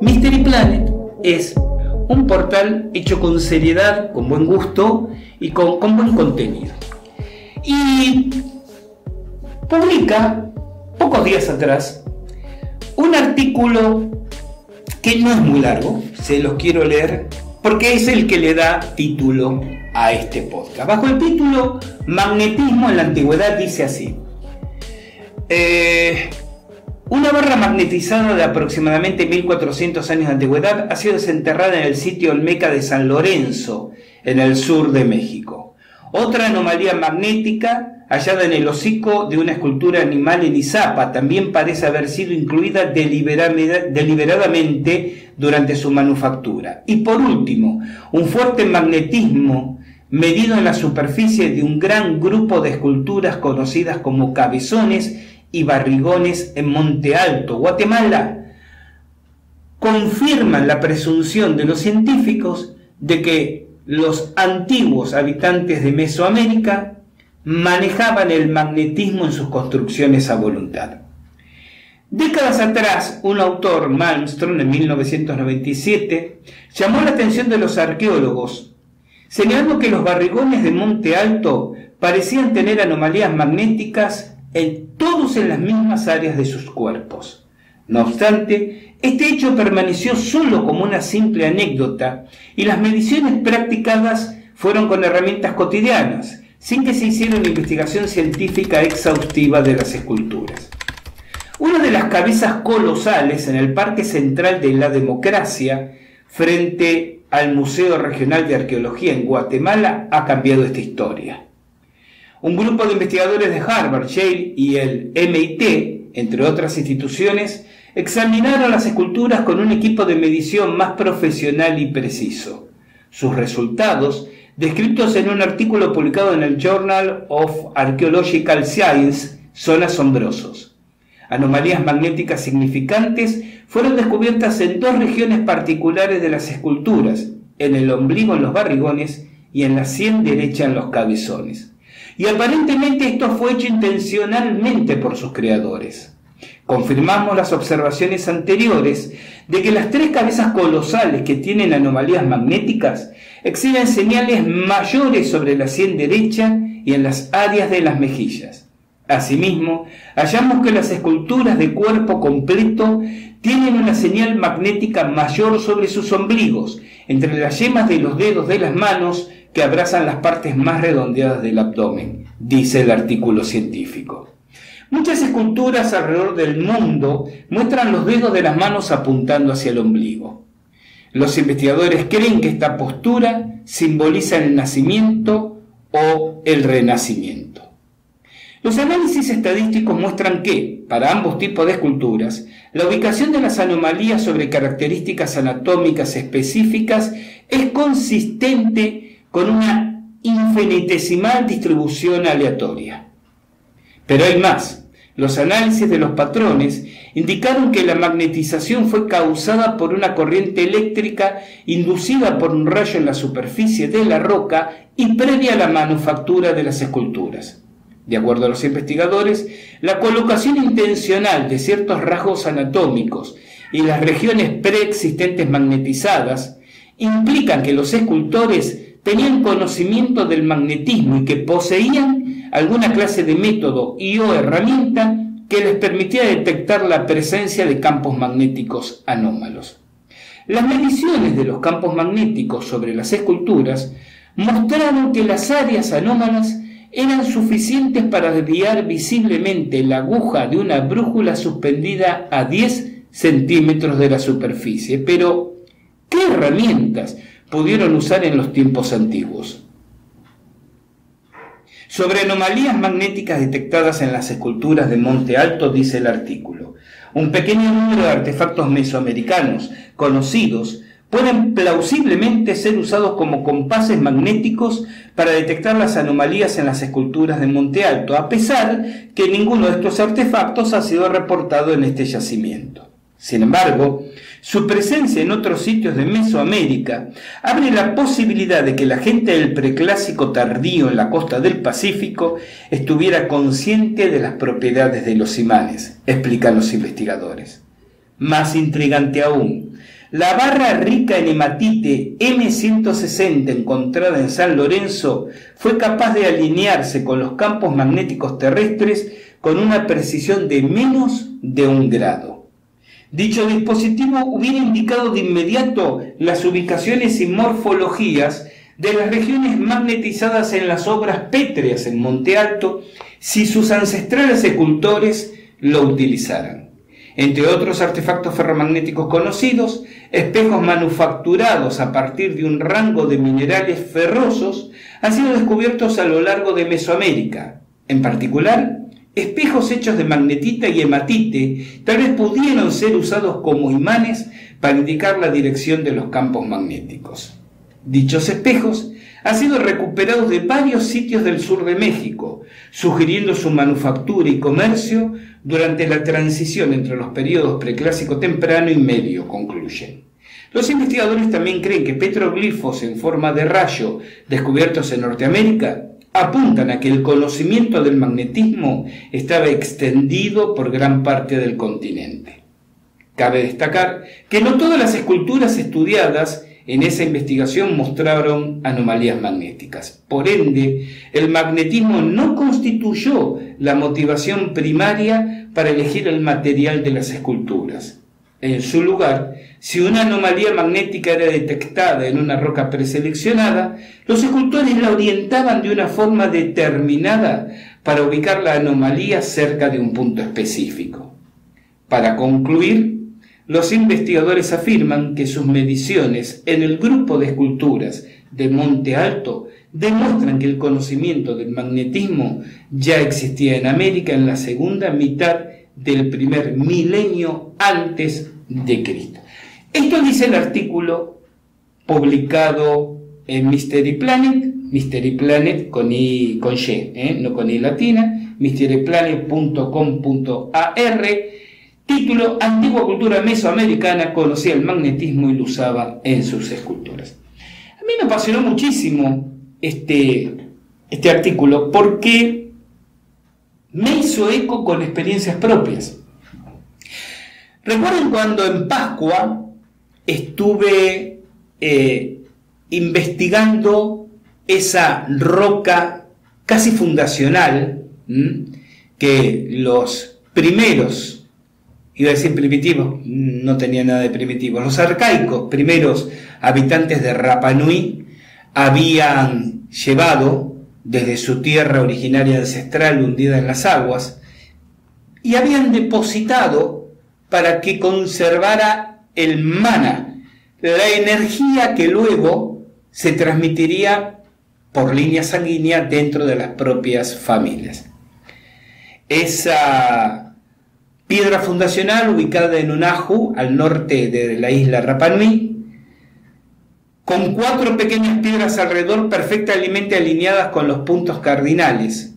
Mystery Planet es un portal hecho con seriedad, con buen gusto y con buen contenido. Y publica, pocos días atrás, un artículo que no es muy largo, se los quiero leer, porque es el que le da título a este podcast. Bajo el título Magnetismo en la Antigüedad dice así: una barra magnetizada de aproximadamente 1400 años de antigüedad ha sido desenterrada en el sitio Olmeca de San Lorenzo, en el sur de México. Otra anomalía magnética hallada en el hocico de una escultura animal en Izapa también parece haber sido incluida deliberadamente durante su manufactura. Y por último, un fuerte magnetismo medido en la superficie de un gran grupo de esculturas conocidas como cabezones y barrigones en Monte Alto, Guatemala, confirman la presunción de los científicos de que los antiguos habitantes de Mesoamérica manejaban el magnetismo en sus construcciones a voluntad. Décadas atrás, un autor, Malmström, en 1997, llamó la atención de los arqueólogos, señalando que los barrigones de Monte Alto parecían tener anomalías magnéticas todos en las mismas áreas de sus cuerpos. No obstante, este hecho permaneció solo como una simple anécdota y las mediciones practicadas fueron con herramientas cotidianas, sin que se hiciera una investigación científica exhaustiva de las esculturas. Una de las cabezas colosales en el Parque Central de la Democracia, frente al Museo Regional de Arqueología en Guatemala, ha cambiado esta historia. Un grupo de investigadores de Harvard, Yale y el MIT, entre otras instituciones, examinaron las esculturas con un equipo de medición más profesional y preciso. Sus resultados, descritos en un artículo publicado en el Journal of Archaeological Science, son asombrosos. Anomalías magnéticas significantes fueron descubiertas en dos regiones particulares de las esculturas, en el ombligo en los barrigones y en la sien derecha en los cabezones. Y aparentemente esto fue hecho intencionalmente por sus creadores. Confirmamos las observaciones anteriores de que las tres cabezas colosales que tienen anomalías magnéticas exhiben señales mayores sobre la sien derecha y en las áreas de las mejillas. Asimismo, hallamos que las esculturas de cuerpo completo tienen una señal magnética mayor sobre sus ombligos, entre las yemas de los dedos de las manos que abrazan las partes más redondeadas del abdomen, dice el artículo científico. Muchas esculturas alrededor del mundo muestran los dedos de las manos apuntando hacia el ombligo. Los investigadores creen que esta postura simboliza el nacimiento o el renacimiento. Los análisis estadísticos muestran que, para ambos tipos de esculturas, la ubicación de las anomalías sobre características anatómicas específicas es consistente con una infinitesimal distribución aleatoria. Pero hay más. Los análisis de los patrones indicaron que la magnetización fue causada por una corriente eléctrica inducida por un rayo en la superficie de la roca y previa a la manufactura de las esculturas. De acuerdo a los investigadores, la colocación intencional de ciertos rasgos anatómicos y las regiones preexistentes magnetizadas implican que los escultores tenían conocimiento del magnetismo y que poseían alguna clase de método y o herramienta que les permitía detectar la presencia de campos magnéticos anómalos. Las mediciones de los campos magnéticos sobre las esculturas mostraron que las áreas anómalas eran suficientes para desviar visiblemente la aguja de una brújula suspendida a 10 centímetros de la superficie. Pero, ¿qué herramientas pudieron usar en los tiempos antiguos? Sobre anomalías magnéticas detectadas en las esculturas de Monte Alto dice el artículo: un pequeño número de artefactos mesoamericanos conocidos pueden plausiblemente ser usados como compases magnéticos para detectar las anomalías en las esculturas de Monte Alto, a pesar que ninguno de estos artefactos ha sido reportado en este yacimiento. Sin embargo, su presencia en otros sitios de Mesoamérica abre la posibilidad de que la gente del preclásico tardío en la costa del Pacífico estuviera consciente de las propiedades de los imanes, explican los investigadores. Más intrigante aún, la barra rica en hematite M160 encontrada en San Lorenzo fue capaz de alinearse con los campos magnéticos terrestres con una precisión de menos de 1 grado. Dicho dispositivo hubiera indicado de inmediato las ubicaciones y morfologías de las regiones magnetizadas en las obras pétreas en Monte Alto si sus ancestrales escultores lo utilizaran. Entre otros artefactos ferromagnéticos conocidos, espejos manufacturados a partir de un rango de minerales ferrosos han sido descubiertos a lo largo de Mesoamérica. En particular, espejos hechos de magnetita y hematite tal vez pudieron ser usados como imanes para indicar la dirección de los campos magnéticos. Dichos espejos han sido recuperados de varios sitios del sur de México, sugiriendo su manufactura y comercio durante la transición entre los periodos preclásico temprano y medio, concluyen. Los investigadores también creen que petroglifos en forma de rayo descubiertos en Norteamérica apuntan a que el conocimiento del magnetismo estaba extendido por gran parte del continente. Cabe destacar que no todas las esculturas estudiadas en esa investigación mostraron anomalías magnéticas. Por ende, el magnetismo no constituyó la motivación primaria para elegir el material de las esculturas. En su lugar, si una anomalía magnética era detectada en una roca preseleccionada, los escultores la orientaban de una forma determinada para ubicar la anomalía cerca de un punto específico. Para concluir, los investigadores afirman que sus mediciones en el grupo de esculturas de Monte Alto demuestran que el conocimiento del magnetismo ya existía en América en la segunda mitad del primer milenio antes de Cristo. Esto dice el artículo publicado en Mystery Planet con Y, no con I latina, mysteryplanet.com.ar, título: Antigua cultura mesoamericana conocía el magnetismo y lo usaba en sus esculturas. A mí me apasionó muchísimo este artículo porque me hizo eco con experiencias propias. Recuerden cuando en Pascua estuve investigando esa roca casi fundacional que los primeros, iba a decir primitivos, no tenía nada de primitivos, los arcaicos primeros habitantes de Rapa Nui habían llevado desde su tierra originaria ancestral hundida en las aguas y habían depositado para que conservara el mana, la energía que luego se transmitiría por línea sanguínea dentro de las propias familias. Esa piedra fundacional ubicada en Unaju, al norte de la isla Rapa Nui, con 4 pequeñas piedras alrededor perfectamente alineadas con los puntos cardinales.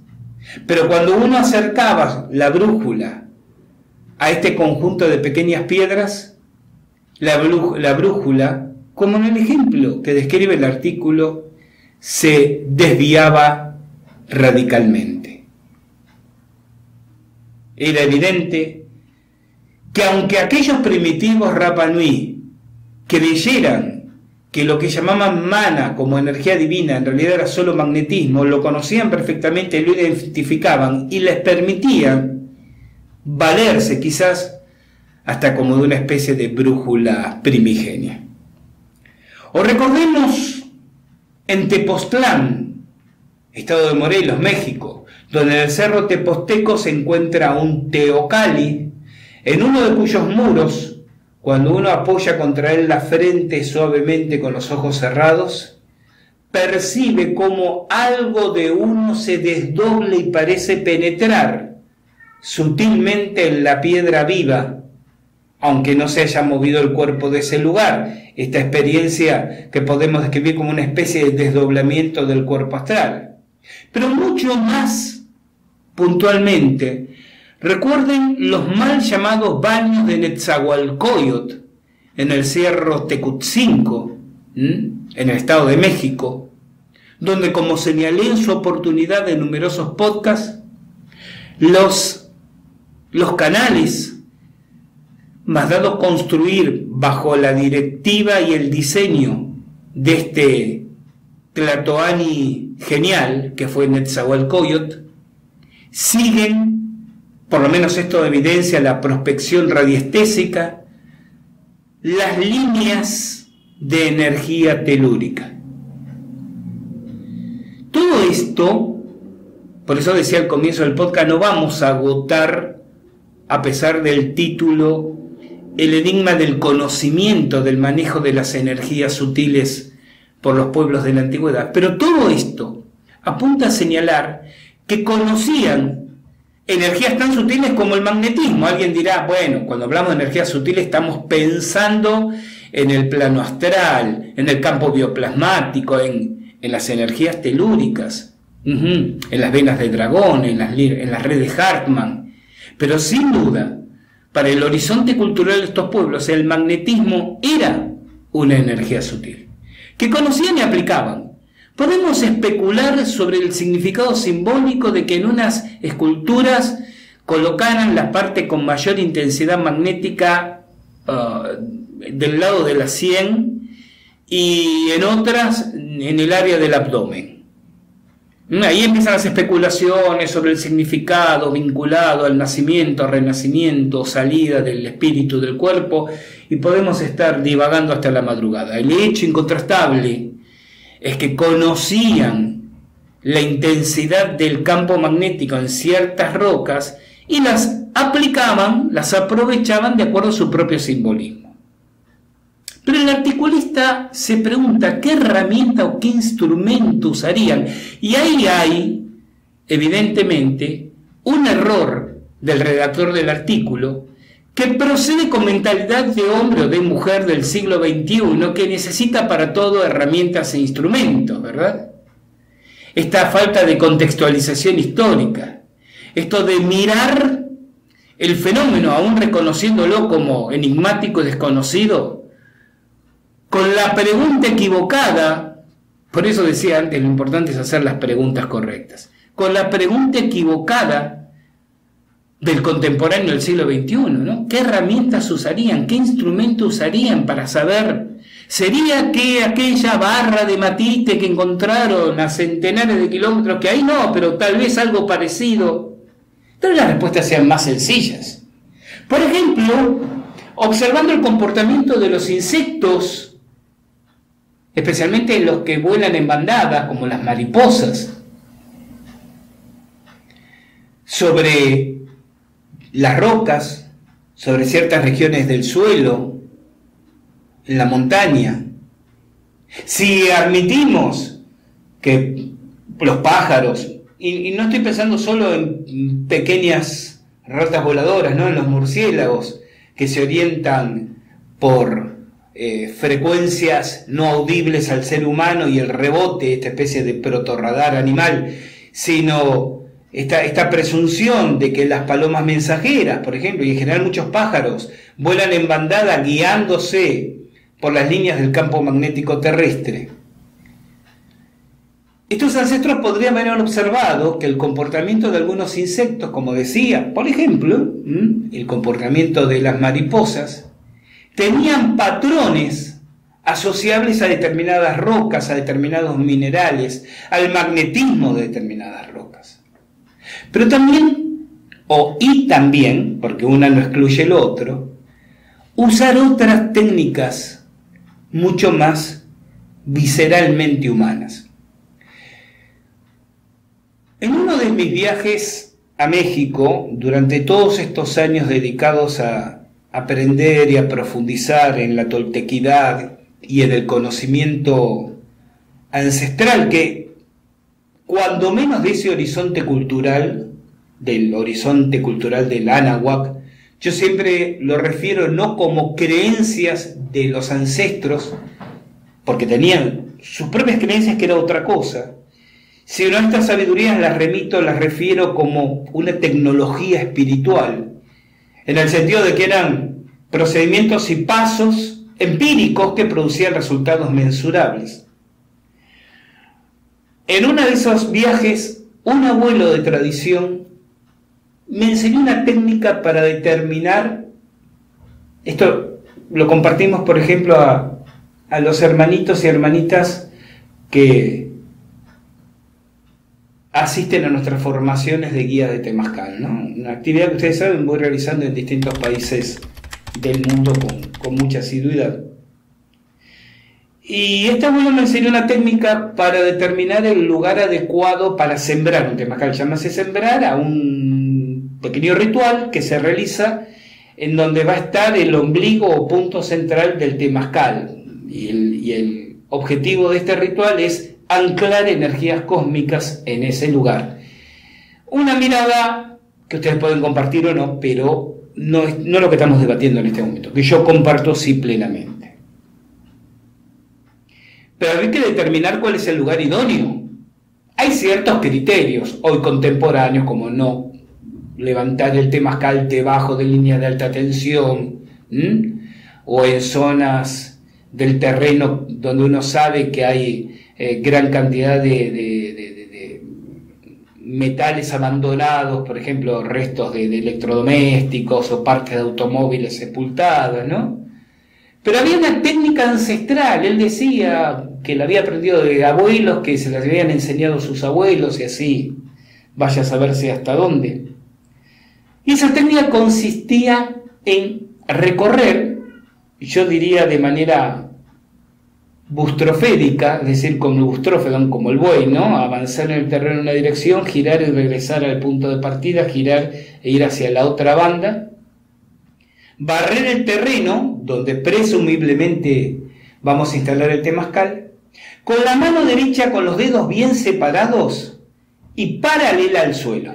Pero cuando uno acercaba la brújula a este conjunto de pequeñas piedras, la brújula, como en el ejemplo que describe el artículo, se desviaba radicalmente. Era evidente que aunque aquellos primitivos Rapa Nui creyeran que lo que llamaban mana como energía divina en realidad era solo magnetismo, lo conocían perfectamente, lo identificaban y les permitían valerse quizás hasta como de una especie de brújula primigenia. O recordemos en Tepoztlán, estado de Morelos, México, donde en el cerro Teposteco se encuentra un teocalli, en uno de cuyos muros, cuando uno apoya contra él la frente suavemente con los ojos cerrados, percibe como algo de uno se desdobla y parece penetrar sutilmente en la piedra viva, aunque no se haya movido el cuerpo de ese lugar. Esta experiencia que podemos describir como una especie de desdoblamiento del cuerpo astral. Pero mucho más puntualmente, recuerden los mal llamados baños de Netzahualcóyotl en el Cerro Tecutzinco, en el Estado de México, donde, como señalé en su oportunidad de numerosos podcasts, los canales mandado construir bajo la directiva y el diseño de este tlatoani genial que fue Netzahualcóyotl, siguen, por lo menos esto evidencia la prospección radiestésica, las líneas de energía telúrica. Todo esto, por eso decía al comienzo del podcast, no vamos a agotar, a pesar del título, el enigma del conocimiento del manejo de las energías sutiles por los pueblos de la antigüedad. Pero todo esto apunta a señalar que conocían energías tan sutiles como el magnetismo. Alguien dirá, bueno, cuando hablamos de energías sutiles estamos pensando en el plano astral, en el campo bioplasmático, en las energías telúricas, en las venas de dragón, en las redes Hartmann. Pero sin duda, para el horizonte cultural de estos pueblos, el magnetismo era una energía sutil, que conocían y aplicaban. Podemos especular sobre el significado simbólico de que en unas esculturas colocaran la parte con mayor intensidad magnética del lado de la sien y en otras en el área del abdomen. Ahí empiezan las especulaciones sobre el significado vinculado al nacimiento, renacimiento, salida del espíritu del cuerpo, y podemos estar divagando hasta la madrugada. El hecho incontrastable es que conocían la intensidad del campo magnético en ciertas rocas y las aplicaban, las aprovechaban de acuerdo a su propio simbolismo. Pero el articulista se pregunta qué herramienta o qué instrumento usarían. Y ahí hay, evidentemente, un error del redactor del artículo que procede con mentalidad de hombre o de mujer del siglo XXI que necesita para todo herramientas e instrumentos, ¿verdad? Esta falta de contextualización histórica, esto de mirar el fenómeno aún reconociéndolo como enigmático y desconocido, con la pregunta equivocada. Por eso decía antes, lo importante es hacer las preguntas correctas. Con la pregunta equivocada del contemporáneo del siglo XXI, ¿no? ¿Qué herramientas usarían? ¿Qué instrumento usarían para saber? ¿Sería que aquella barra de matite que encontraron a centenares de kilómetros, que ahí no, pero tal vez algo parecido? Pero las respuestas sean más sencillas. Por ejemplo, observando el comportamiento de los insectos, especialmente los que vuelan en bandadas, como las mariposas, sobre las rocas, sobre ciertas regiones del suelo, en la montaña. Si admitimos que los pájaros, y no estoy pensando solo en pequeñas ratas voladoras, ¿no? En los murciélagos, que se orientan por frecuencias no audibles al ser humano y el rebote, esta especie de protorradar animal, sino esta presunción de que las palomas mensajeras, por ejemplo, y en general muchos pájaros, vuelan en bandada guiándose por las líneas del campo magnético terrestre. Estos ancestros podrían haber observado que el comportamiento de algunos insectos, como decía, por ejemplo, el comportamiento de las mariposas, tenían patrones asociables a determinadas rocas, a determinados minerales, al magnetismo de determinadas rocas. Pero también, también, porque una no excluye el otro, usar otras técnicas mucho más visceralmente humanas. En uno de mis viajes a México, durante todos estos años dedicados a aprender y a profundizar en la toltequidad y en el conocimiento ancestral, que cuando menos de ese horizonte cultural, del horizonte cultural del Anáhuac, Yo siempre lo refiero no como creencias de los ancestros, porque tenían sus propias creencias que era otra cosa, sino a estas sabidurías las refiero como una tecnología espiritual, en el sentido de que eran procedimientos y pasos empíricos que producían resultados mensurables. En uno de esos viajes, un abuelo de tradición me enseñó una técnica para determinar, esto lo compartimos por ejemplo a los hermanitos y hermanitas que asisten a nuestras formaciones de guía de Temazcal, ¿no? Una actividad que ustedes saben voy realizando en distintos países del mundo con mucha asiduidad. Y este abuelo me enseñó una técnica para determinar el lugar adecuado para sembrar un temazcal. Llámase sembrar a un pequeño ritual que se realiza en donde va a estar el ombligo o punto central del temazcal. Y el objetivo de este ritual es anclar energías cósmicas en ese lugar. Una mirada que ustedes pueden compartir o no, pero no es lo que estamos debatiendo en este momento, que yo comparto sí plenamente. Pero hay que determinar cuál es el lugar idóneo. Hay ciertos criterios hoy contemporáneos, como no levantar el temazcal debajo de líneas de alta tensión, o en zonas del terreno donde uno sabe que hay gran cantidad de metales abandonados, por ejemplo, restos de electrodomésticos o partes de automóviles sepultadas, ¿no? Pero había una técnica ancestral, él decía que la había aprendido de abuelos, que se las habían enseñado sus abuelos y así, vaya a saberse hasta dónde. Y esa técnica consistía en recorrer, yo diría de manera bustrofédica, es decir, como el bustrófedon, como el buey, ¿no? Avanzar en el terreno en una dirección, girar y regresar al punto de partida, girar e ir hacia la otra banda, barrer el terreno, donde presumiblemente vamos a instalar el temazcal, con la mano derecha con los dedos bien separados y paralela al suelo.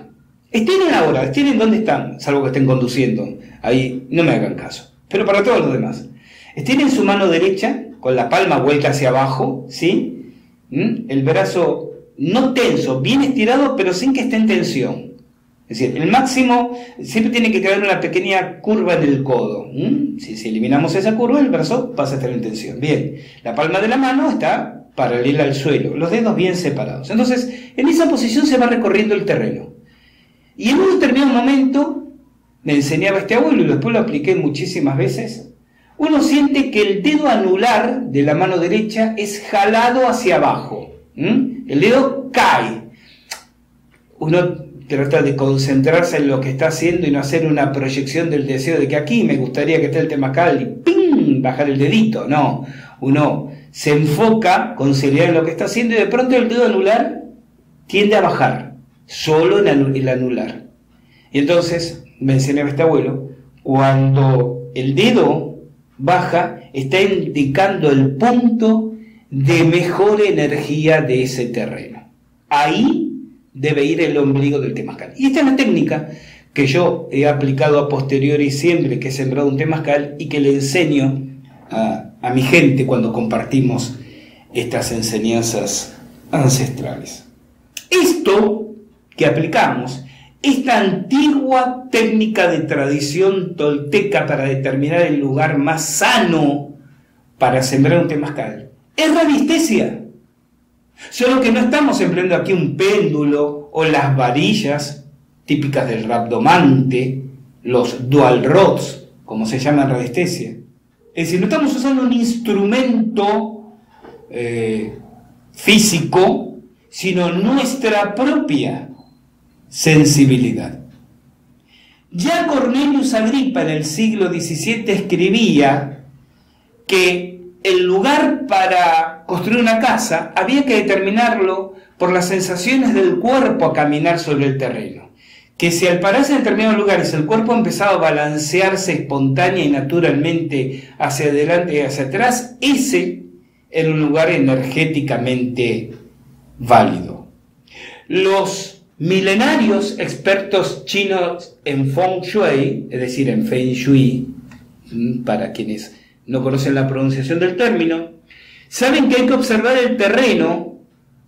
Estén ahora, estén donde están, salvo que estén conduciendo, ahí no me hagan caso, pero para todos los demás. Estén en su mano derecha, con la palma vuelta hacia abajo, ¿sí? El brazo no tenso, bien estirado, pero sin que esté en tensión. Es decir, el máximo siempre tiene que quedar una pequeña curva en el codo. Si eliminamos esa curva, el brazo pasa a estar en tensión. Bien, la palma de la mano está paralela al suelo, los dedos bien separados. Entonces, en esa posición se va recorriendo el terreno. Y en un determinado momento, me enseñaba este abuelo y después lo apliqué muchísimas veces, uno siente que el dedo anular de la mano derecha es jalado hacia abajo. El dedo cae. Uno trata de concentrarse en lo que está haciendo y no hacer una proyección del deseo de que aquí me gustaría que esté el temazcal y ¡ping! Bajar el dedito. No, uno se enfoca con seriedad en lo que está haciendo y de pronto el dedo anular tiende a bajar, solo el anular. Y entonces, me enseñaba este abuelo, cuando el dedo baja, está indicando el punto de mejor energía de ese terreno. Ahí debe ir el ombligo del temazcal. Y esta es la técnica que yo he aplicado a posteriori siempre que he sembrado un temazcal y que le enseño a mi gente cuando compartimos estas enseñanzas ancestrales. Esto que aplicamos, esta antigua técnica de tradición tolteca para determinar el lugar más sano para sembrar un temazcal, es radiestesia. Solo que no estamos empleando aquí un péndulo o las varillas típicas del rabdomante, los dual rods, como se llama en radiestesia. Es decir, no estamos usando un instrumento físico, sino nuestra propia sensibilidad. Ya Cornelius Agripa en el siglo XVII escribía que el lugar para construir una casa había que determinarlo por las sensaciones del cuerpo a caminar sobre el terreno. Que si al pararse en determinados lugares el cuerpo empezaba a balancearse espontánea y naturalmente hacia adelante y hacia atrás, ese era un lugar energéticamente válido. Los Milenarios expertos chinos en Feng Shui, es decir, en Feng Shui, para quienes no conocen la pronunciación del término, saben que hay que observar el terreno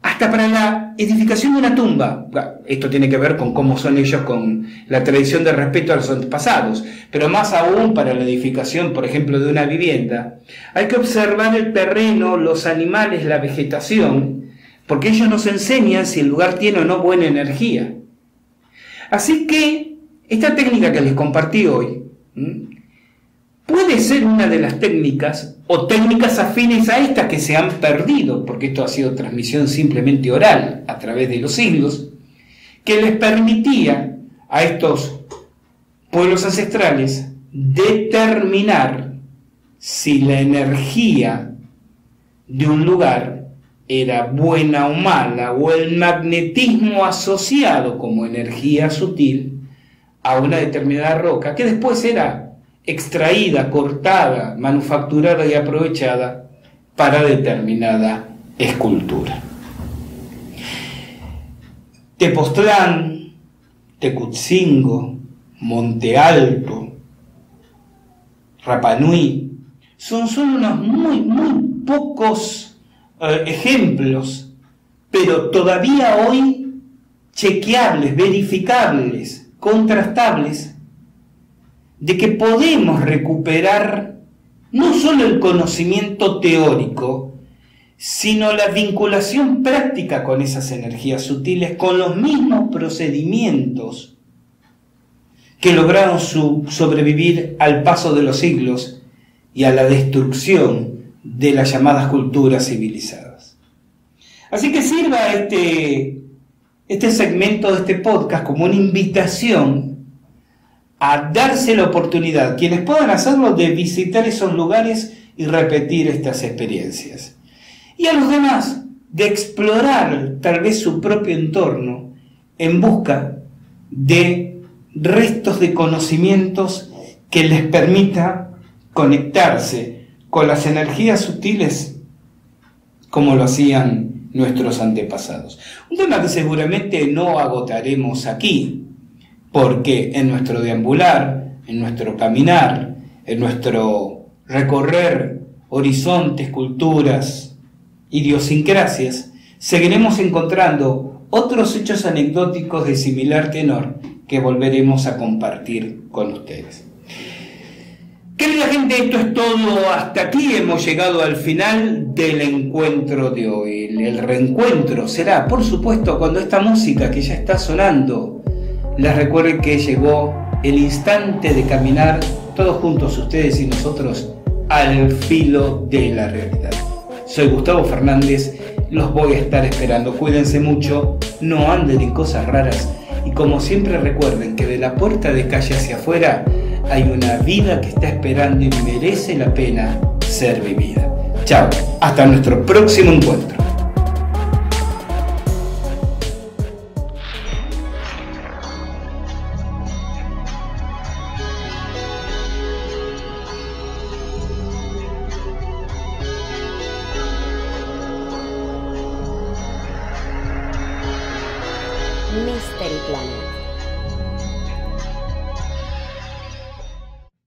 hasta para la edificación de una tumba. Esto tiene que ver con cómo son ellos con la tradición de respeto a los antepasados, pero más aún para la edificación, por ejemplo, de una vivienda. Hay que observar el terreno, los animales, la vegetación, porque ellos nos enseñan si el lugar tiene o no buena energía. Así que esta técnica que les compartí hoy puede ser una de las técnicas o técnicas afines a estas que se han perdido, porque esto ha sido transmisión simplemente oral a través de los siglos, que les permitía a estos pueblos ancestrales determinar si la energía de un lugar era buena o mala, o el magnetismo asociado como energía sutil a una determinada roca, que después era extraída, cortada, manufacturada y aprovechada para determinada escultura. Tepoztlán, Tecutzingo, Monte Alto, Rapa Nui son solo unos muy pocos ejemplos, pero todavía hoy chequeables, verificables, contrastables, de que podemos recuperar no solo el conocimiento teórico, sino la vinculación práctica con esas energías sutiles, con los mismos procedimientos que lograron sobrevivir al paso de los siglos y a la destrucción de las llamadas culturas civilizadas. Así que sirva este segmento de este podcast como una invitación a darse la oportunidad, quienes puedan hacerlo, de visitar esos lugares y repetir estas experiencias. Y a los demás, de explorar tal vez su propio entorno en busca de restos de conocimientos que les permita conectarse con las energías sutiles como lo hacían nuestros antepasados. Un tema que seguramente no agotaremos aquí, porque en nuestro deambular, en nuestro caminar, en nuestro recorrer horizontes, culturas, idiosincrasias, seguiremos encontrando otros hechos anecdóticos de similar tenor que volveremos a compartir con ustedes. Querida gente, esto es todo. Hasta aquí hemos llegado al final del encuentro de hoy. El reencuentro será, por supuesto, cuando esta música que ya está sonando les recuerde que llegó el instante de caminar todos juntos, ustedes y nosotros, al filo de la realidad. Soy Gustavo Fernández, los voy a estar esperando. Cuídense mucho, no anden en cosas raras y como siempre recuerden que de la puerta de calle hacia afuera hay una vida que está esperando y merece la pena ser vivida. Chao, hasta nuestro próximo encuentro. Mystery Planet.